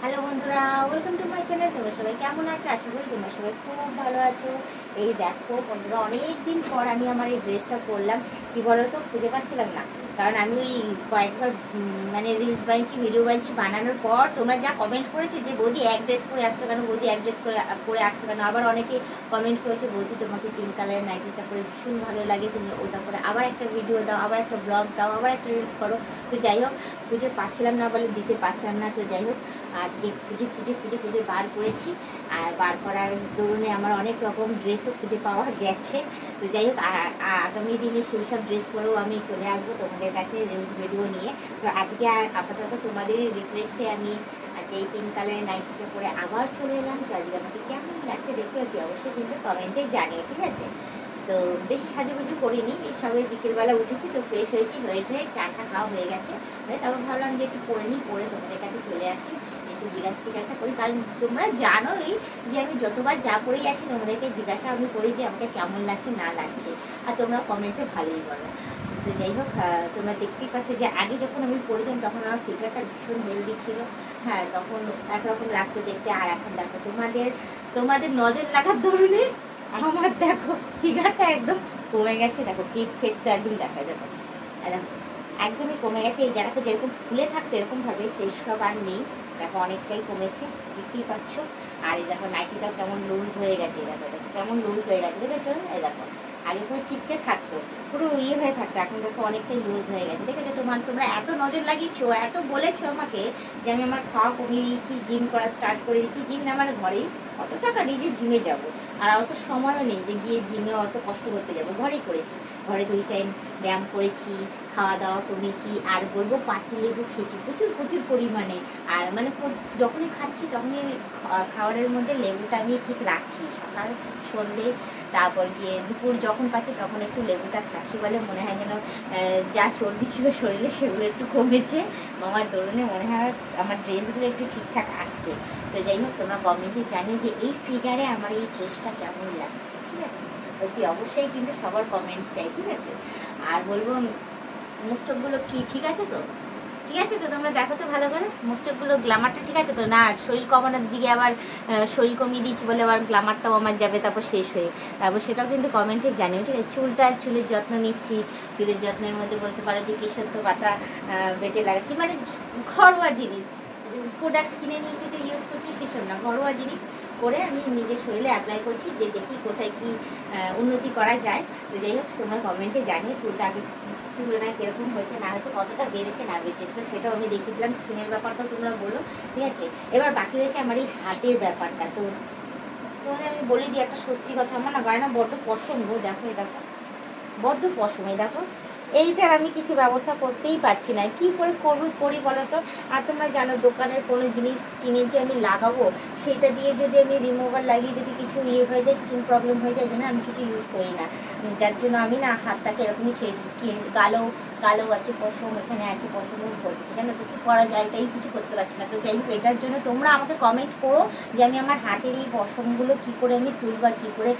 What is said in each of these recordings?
Hello বন্ধুরা, welcome to my channel. তোমরা সবাই কেমন আছো? আশা করি তোমরা সবাই খুব ভালো আছো। এই দেখো বন্ধুরা, অনেক দিন পর আমি আমার এই ড্রেসটা পরলাম। কি বলো তো, খুঁজে পাচ্ছিলাম না, কারণ আমি ওই কয়েকবার মানে রিলস বানিয়েছি, ভিডিও বানিয়েছি, বানানোর পর তোমরা যা কমেন্ট করেছো যে বৌদি এক ড্রেস পরে আসছো কেন, বৌদি এক ড্রেস পরে আসছো কেন। আবার অনেকে কমেন্ট করেছো বৌদি তোমাকে পিঙ্ক কালারের নাইটিটা পরে ভীষণ ভালো লাগে, তুমি ওটা পরে আবার একটা ভিডিও দাও, আবার একটা ব্লগ দাও, আবার একটা রিলস করো। তো যাই হোক, খুঁজে পাচ্ছিলাম না বলে দিতে পারছিলাম না। তো যাই হোক, আজকে খুঁজে বার করেছি। আর বার করার দরুনে আমার অনেক রকম ড্রেসও খুঁজে পাওয়া গেছে। তো যাই হোক, আগামী দিনে সেই সব ড্রেস পরেও আমি চলে আসবো তোমাদের কাছে রিলস ভিডিও নিয়ে। তো আজকে আপাতত তোমাদের রিকোয়েস্টে আমি আজকে এই পিঙ্ক কালারের নাইটিটা পরে আবার চলে এলাম। তো আজকে আমাকে কেমন লাগছে দেখতে হচ্ছে অবশ্যই কিন্তু কমেন্টে জানিও, ঠিক আছে? তো বেশি সাজুগুজু করিনি, এই সবে বিকেলবেলা উঠেছি, তো ফ্রেশ হয়েছি, হয়ে চাটা খাওয়া হয়ে গেছে। তারপর ভাবলাম যে একটু পরে নিই, পরে তোমাদের কাছে চলে আসি, এসে জিজ্ঞাসা করি। কারণ তোমরা জানোই যে আমি যতবার যা পরেই আসি তোমাদেরকে জিজ্ঞাসা আমি করি যে আমাকে কেমন লাগছে না লাগছে, আর তোমরা কমেন্টে ভালোই বলো। তো যাই হোক, তোমরা দেখতেই পাচ্ছ যে আগে যখন আমি পড়েছিলাম তখন আমার ফিগারটা ভীষণ হেলদি ছিল। হ্যাঁ, তখন একরকম লাগতো দেখতে, আর এখন দেখো তোমাদের নজর লাগার দরুনে আমার দেখো ফিগারটা একদম কমে গেছে। দেখো পেট তো একদম দেখা যাবে, একদমই কমে গেছে। এই জায়গাটা যেরকম ফুলে থাকতো এরকমভাবে সেই সব আর নেই। দেখো অনেকটাই কমেছে, দেখতেই পাচ্ছ। আর এই দেখো নাইটিটাও কেমন লুজ হয়ে গেছে, এই দেখো কেমন লুজ হয়ে গেছে, দেখেছো? এই দেখো আগে পুরো চিপকে থাকতো, পুরো ইয়ে হয়ে থাকতো, এখন দেখো অনেকটাই লুজ হয়ে গেছে, দেখেছো? তোমরা এত নজর লাগিয়েছো, এত বলেছো আমাকে যে আমি আমার খাওয়া কমিয়ে দিয়েছি, জিম করা স্টার্ট করে দিচ্ছি। জিম না, আমার ঘরেই অত টাকা নেই যে জিমে যাবো, আর অত সময়ও নেই যে গিয়ে জিমে অত কষ্ট করতে যাবো। ঘরেই করেছি, ঘরে 2 টাইম ব্যায়াম করেছি, খাওয়া দাওয়া কমেছি। আর বলবো পাতি লেবু খেয়েছি প্রচুর পরিমাণে। আর মানে যখনই খাচ্ছি তখনই খাবারের মধ্যে লেবুটা আমি ঠিক রাখছি, সকাল সন্ধে, তারপর গিয়ে দুপুর যখন পাচ্ছি তখন একটু লেবুটা খাচ্ছি, বলে মনে হয় যেন যা চর্বি ছিল শরীরে সেগুলো একটু কমেছে। আমার দরুনে মনে হয় আমার ড্রেসগুলো একটু ঠিকঠাক আসছে। তো যাই হোক, তোমরা কমেন্টে জানি যে এই ফিগারে আমার এই ড্রেসটা কেমন লাগছে, ঠিক আছে? অতি অবশ্যই কিন্তু সবার কমেন্টস চাই, ঠিক আছে? আর বলবো মুখ চোখগুলো কি ঠিক আছে তো? ঠিক আছে তো? তোমরা দেখো তো ভালো করে মুখ চোখগুলো, গ্ল্যামারটা ঠিক আছে তো? না শরীর কমানোর দিকে আবার শরীর কমিয়ে দিচ্ছি বলে আবার গ্ল্যামারটাও আমার যাবে তারপর শেষ হয়ে, তারপর সেটাও কিন্তু কমেন্টে জানিও, ঠিক আছে? চুলের যত্ন নিচ্ছি। চুলের যত্নের মধ্যে বলতে পারো যে কেশত্ব পাতা বেটে লাগাচ্ছি, মানে ঘরোয়া জিনিস, প্রোডাক্ট কিনে নিয়ে সেটা ইউজ করছি সেসব না, ঘরোয়া জিনিস করে আমি নিজের শরীরে অ্যাপ্লাই করছি, যে দেখি কোথায় কি উন্নতি করা যায়। তো যাই হোক, তোমরা কমেন্টে জানিয়ে চুলটা আগে তুলনায় কীরকম হয়েছে না হয়েছে, কতটা বেড়েছে না বেড়েছে, তো সেটাও আমি দেখিয়ে দিলাম। স্কিনের ব্যাপারটাও তোমরা বলো, ঠিক আছে? এবার বাকি রয়েছে আমার এই হাতের ব্যাপারটা। তো তোমাদের আমি বলে দিই একটা সত্যি কথা, আমার না গয়না বড্ড পছন্দ। দেখো এই দেখো বড্ড পছন্দ, এই দেখো এইটার আমি কিছু ব্যবস্থা করতেই পারছি না, কি করে করি বলো তো? আর তোমরা জানো দোকানের কোনো জিনিস কিনে যে আমি লাগাবো, সেটা দিয়ে যদি আমি রিমুভার লাগিয়ে যদি কিছু ইয়ে হয়ে যায়, স্কিন প্রবলেম হয়ে যায়, জন্য আমি কিছু ইউজ করি না। যার জন্য আমি না হাতটাকে এরকমই ছেড়ে দিই। স্কিন কালো আছে পশম, এখানে আছে পশম ভর্তি, জানো তো? কী করা যায়, এটাই কিছু করতে পারছি না। তো যাই হোক, এটার জন্য তোমরা আমাকে কমেন্ট করো যে আমি আমার হাতের এই পশমগুলো কী করে আমি তুলব, কী করে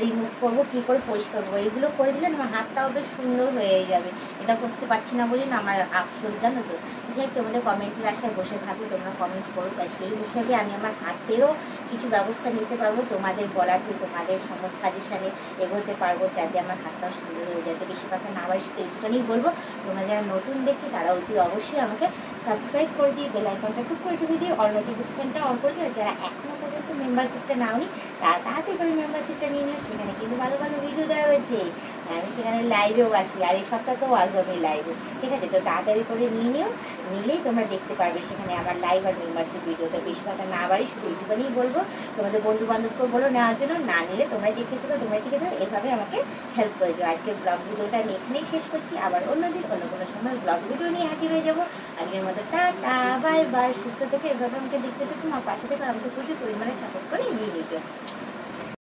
রিমুভ করবো, কী করে পরিষ্কার করবো। এইগুলো করে দিলে আমার হাতটাও বেশ সুন্দর হয়ে যাবে। এটা করতে পারছি না বলে না আমার আফসোস, জানো তো? যাই হোক, তোমাদের কমেন্টের আশায় বসে থাকো, তোমরা কমেন্ট করো, তাই সেই হিসাবে আমি আমার হাতেরও কিছু ব্যবস্থা নিতে পারবো, তোমাদের বলাতে, তোমাদের সাজেশানে এগোতে পারবো, যাতে আমার হাতটাও সুন্দর হয়ে যাতে। বেশি কথা না বাড়ি, শুধু এইটুখানেই বলবো, তোমরা যারা নতুন দেখছো তারা অতি অবশ্যই আমাকে সাবস্ক্রাইব করে দিয়ে বেল আইকনটা টুক করে টিপে দিয়ে অল নোটিফিকেশনটা অন করে দিও। যারা এখনও পর্যন্ত মেম্বারশিপটা নাওনি তারা তাড়াতাড়ি করে মেম্বারশিপটা নিয়ে নিও। সেখানে কিন্তু ভালো ভিডিও দেওয়া রয়েছে, আমি সেখানে লাইভেও আসি, আর এই সপ্তাহতেও আসবো আমি লাইভে, ঠিক আছে? তো তাড়াতাড়ি করে নিলেই তোমরা দেখতে পারবে সেখানে আমার লাইভ আর মেম্বারশিপ ভিডিও। তো বেশি কথা না বাড়ি, শুধু এইটুখানেই বলবো, তোমাদের বন্ধু বান্ধবকেও বলো নেওয়ার জন্য, না নিলে তোমরাই দেখতে থাকো, তোমরাই ঠিক আছে? এভাবে আমাকে হেল্প করে যাও। আজকের ব্লগ ভিডিওটা আমি এখানেই শেষ করছি, আবার অন্যদিন অন্য কোনো সময় ব্লগ ভিডিও নিয়ে হাজির হয়ে যাবো। আজকের মতো টাটা, বাই বাই, সুস্থ থেকে এভাবে আমাকে দেখতে থাকো, আমার পাশে থেকে আমাকে প্রচুর পরিমাণে সাপোর্ট করে এগিয়ে নিতে।